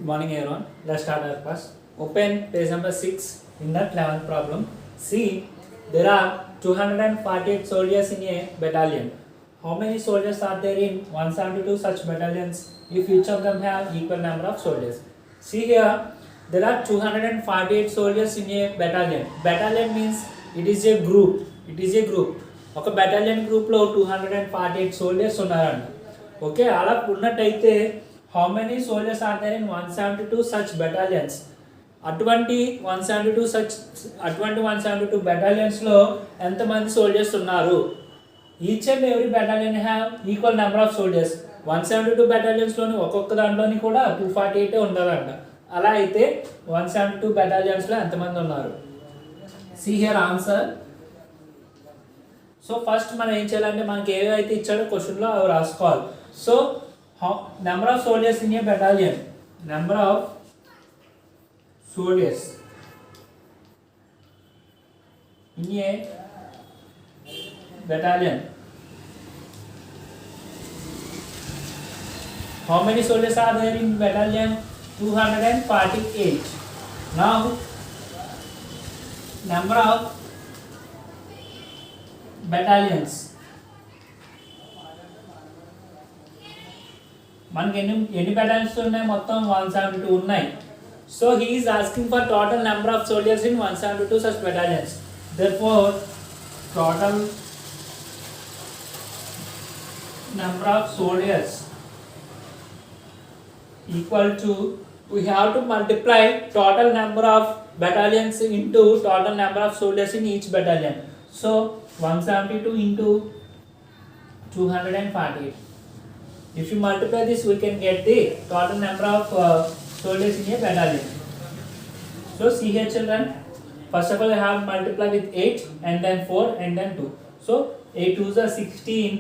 morning everyone. Let's start our class. Open page number 6 in that 11th problem. See, there are 248 soldiers in a battalion. How many soldiers are there in 172 such battalions if each of them have equal number of soldiers? See here, there are 248 soldiers in a battalion. Battalion means it is a group. It is a group. ఒక battalion group లో 248 soldiers ఉన్నారంట. Okay, అలా ఉన్నట్టయితే how many soldiers are there in 172 such battalions? అటువంటి 172 battalions లో ఎంతమంది soldiers ఉన్నారు? Each and every battalion have equal number of soldiers. 172 battalions లోని ఒక్కొక్క దాంట్లోని కూడా 248 ఉండాలంట. అలా అయితే 172 battalions లో ఎంతమంది ఉన్నారు? See here answer. So first మనం ఏం చేయాలంటే మనకి ఏవైతే ఇచ్చాడో క్వశ్చన్లో అవి రాసుకోవాలి. So number of soldiers in a battalion, number of soldiers in a battalion. How many soldiers are there in battalion? 248. Now number of battalions. మనకి ఎన్ని battalions ఉన్నాయి? మొత్తం 172 ఉన్నాయి. So he is asking for total number of soldiers in 172 such battalions. Therefore total number of soldiers equal to, we have to multiply total number of battalions into total number of soldiers in each battalion. So 172 into 248. If you multiply this, we can get the total number of soldiers in a battalion. So see here children, first of all I have multiply with 8 and then 4 and then 2. So 8 2s are 16,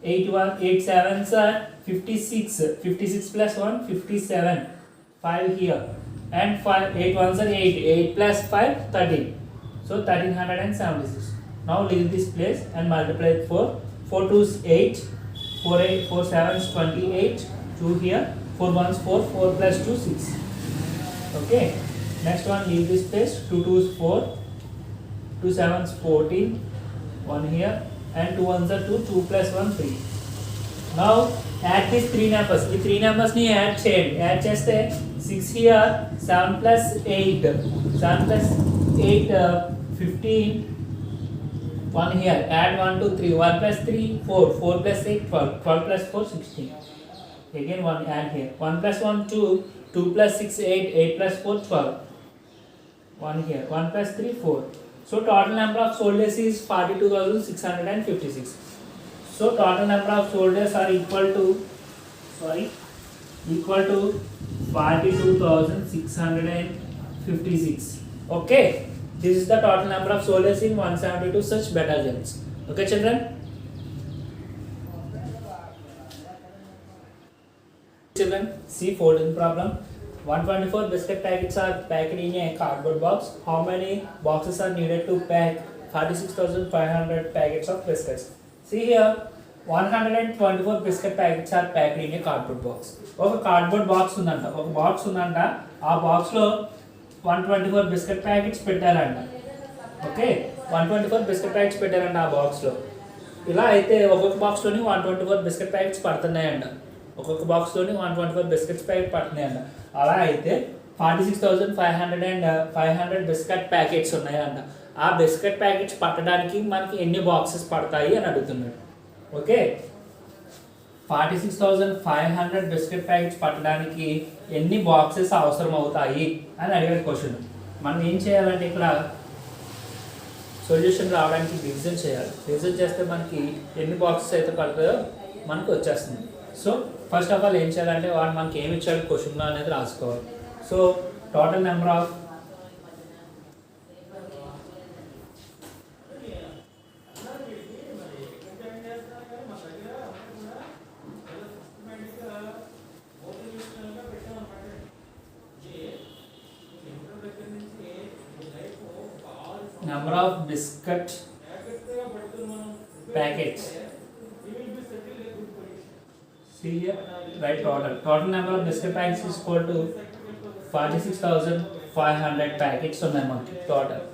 8 7s are 56, 56 plus 1 57, 5 here, and 8 1s are 8, 8 plus 5 13. So 1376. Now leave this place and multiply with 4. 4 2s 8, 4 7s 28, 2 here, 4 1s 4, 4 plus 2 6. Okay, next one leave this place. 2 2s 4, 2 7s 14, 1 here, and 2 1s are 2, 2 plus 1 3. Now add these three numbers. ఈ three numbers ని add చేయండి. Add చేస్తే 6 here, 7 plus 8, 7 plus 8 15, 1 here, add 1 2 3, 1 plus 3 4, 4 plus 8 12, 12 plus 4 16. Again 1 add here, 1 plus 1 2, 2 plus 6 8, 8 plus 4 12, 1 here, 1 plus 3 4. So total number of soldiers is 42,656. So total number of soldiers are equal to 42,656. Okay, this is the total number of soldiers in 172 such battalions. Okay children, see folding problem. 124 biscuit packets are packed in a cardboard box. How many boxes are needed to pack 46,500 packets of biscuits? See here, 124 biscuit packets are packed in a cardboard box. ఒక cardboard box ఉందంట, ఒక box ఉందంట. ఆ బాక్స్లో 124 biscuit packets పెట్టారంట. Okay, 124 biscuit packets పెట్టారంట ఆ బాక్స్లో. ఇలా అయితే ఒక్కొక్క బాక్స్లోని 124 బిస్కెట్ ప్యాకెట్స్ పడుతున్నాయంట. ఒక్కొక్క బాక్స్లోని 124 బిస్కెట్స్ ప్యాకెట్ పడుతున్నాయంట. అలా అయితే 46,500 బిస్కెట్ ప్యాకెట్స్ ఉన్నాయంట. ఆ బిస్కెట్ ప్యాకెట్స్ పట్టడానికి మనకి ఎన్ని బాక్సెస్ పడతాయి అని అడుగుతున్నాడు. ఓకే, 46,500 బిస్కెట్ ప్యాకెట్స్ పట్టడానికి ఎన్ని బాక్సెస్ అవసరం అవుతాయి అని అడిగాడు క్వశ్చన్. మనం ఏం చేయాలంటే ఇక్కడ సొల్యూషన్ రావడానికి రివిజన్ చేయాలి. రివిజన్ చేస్తే మనకి ఎన్ని బాక్సెస్ అయితే పడతాయో మనకు వచ్చేస్తుంది. సో ఫస్ట్ ఆఫ్ ఆల్ ఏం చేయాలంటే వాడు మనకి ఏమి ఇచ్చాడు క్వశ్చన్లో అనేది రాసుకోవాలి. So total number of biscuit packets. See here, write total number of biscuit packets is equal to 46,500 packets ఉన్నాయి మనకి total.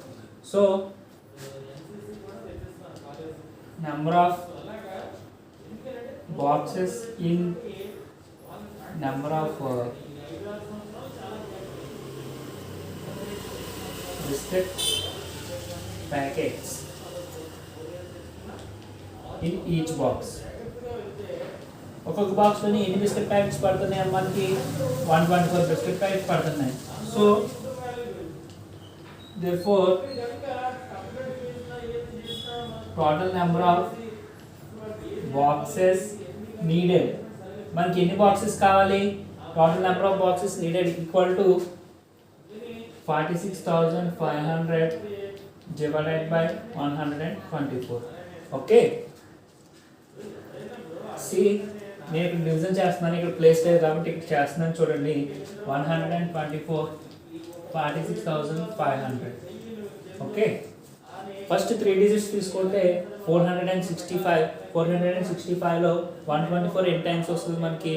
So number of boxes in number of biscuit packets in each box. ఒక్కొక్క బాక్స్లోని ఎన్ని biscuit packets పడుతున్నాయి మనకి 124 biscuit packets పడుతున్నాయి. So therefore total number of boxes needed, మనకి ఎన్ని boxes కావాలి, total number of boxes needed equal to 46,500 divided by 124. Okay, see నేను ఇక్కడ డివిజన్ చేస్తున్నాను, ఇక్కడ ప్లేస్ లేదు కాబట్టి ఇక్కడ చేస్తున్నాను చూడండి. 124 46,500. ఓకే, ఫస్ట్ 3 డిజిట్స్ తీసుకుంటే 465. 465లో 124 ఎన్ని టైమ్స్ వస్తుంది మనకి,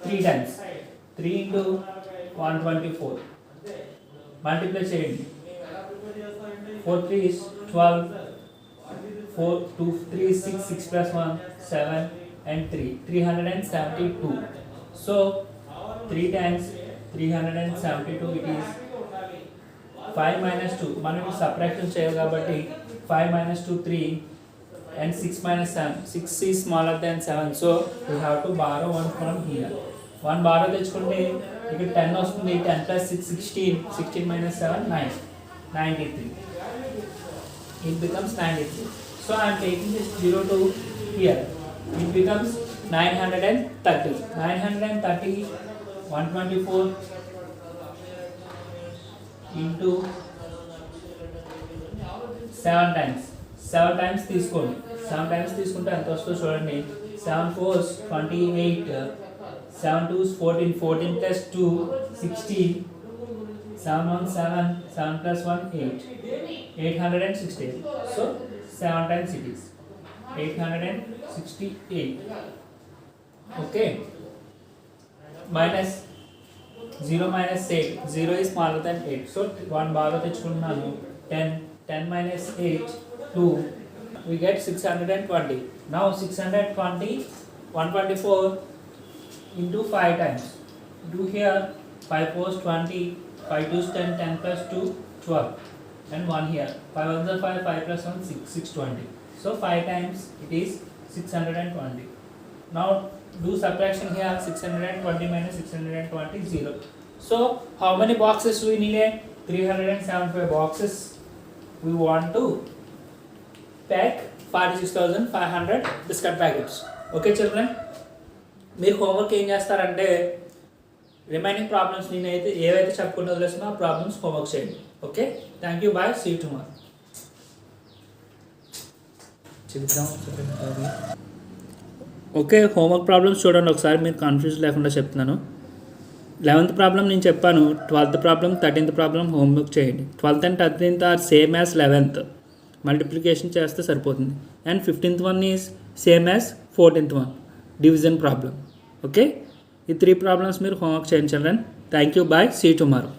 3 టైమ్స్. 3 into 124 మల్టిప్లై చేయండి. 4 3 is 12, 4 2 3 6, 6 plus 1 7 and 3 372. So 3 times 372 it is 5 minus 2. మనం సబ్ట్రాక్షన్ చేయాలి కాబట్టి 5 minus 2 3 and 6 minus 7. 6 is smaller than 7, so we have to borrow 1 from here. 1 borrow తెచ్చుకుంటే ఇక్కడ 10 వస్తుంది. 10 plus 6 16. 16 minus 7 9. 93. It becomes 93. So I am taking this 0 to here. It becomes 930. 930 124 into 7 times. 7 times తీసుకోండి. 7 times తీసుకుంటే ఎంత వస్తుందో చూడండి. 7 4s 28, 7 2s 14, 14 plus 2 16, 7 1 7, 7 plus 1 8, 868. So 7 times it is 868. Okay, minus 0 minus 8. 0 is smaller than 8, so 1 borrow తెచ్చుకుంటున్నాను. 10 minus 8 2, we get 620. Now 620 124 into 5 times. Do here 5 4s 20, 5 2s 10, 10 plus 2 12 and 1 here. 5 1s are 5, 5 plus 1 6, 620. So 5 times it is 620. Now do subtraction here. 620 minus 620 0. So how many boxes we needed? 375 boxes we want to pack 46,500 biscuit packets. Okay children, మీరు homework ఏం చేస్తారంటే remaining problems నేనైతే ఏవైతే చెప్పుకుంటూ వదిలేస్తున్నా ఆ problems homework చేయండి. Okay, thank you, bye, see you tomorrow. Okay, homework problems చూడండి ఒకసారి, మీరు కన్ఫ్యూజ్ లేకుండా చెప్తున్నాను. 11th ప్రాబ్లం నేను చెప్పాను. 12th problem 13th problem homework చేయండి. 12th and 13th are same as 11th, multiplication చేస్తే సరిపోతుంది. And 15th one is same as 14th one, division problem. Okay, ఈ 3 ప్రాబ్లమ్స్ మీరు హోంవర్క్ చేయండి children. Thank you, bye, see you tomorrow.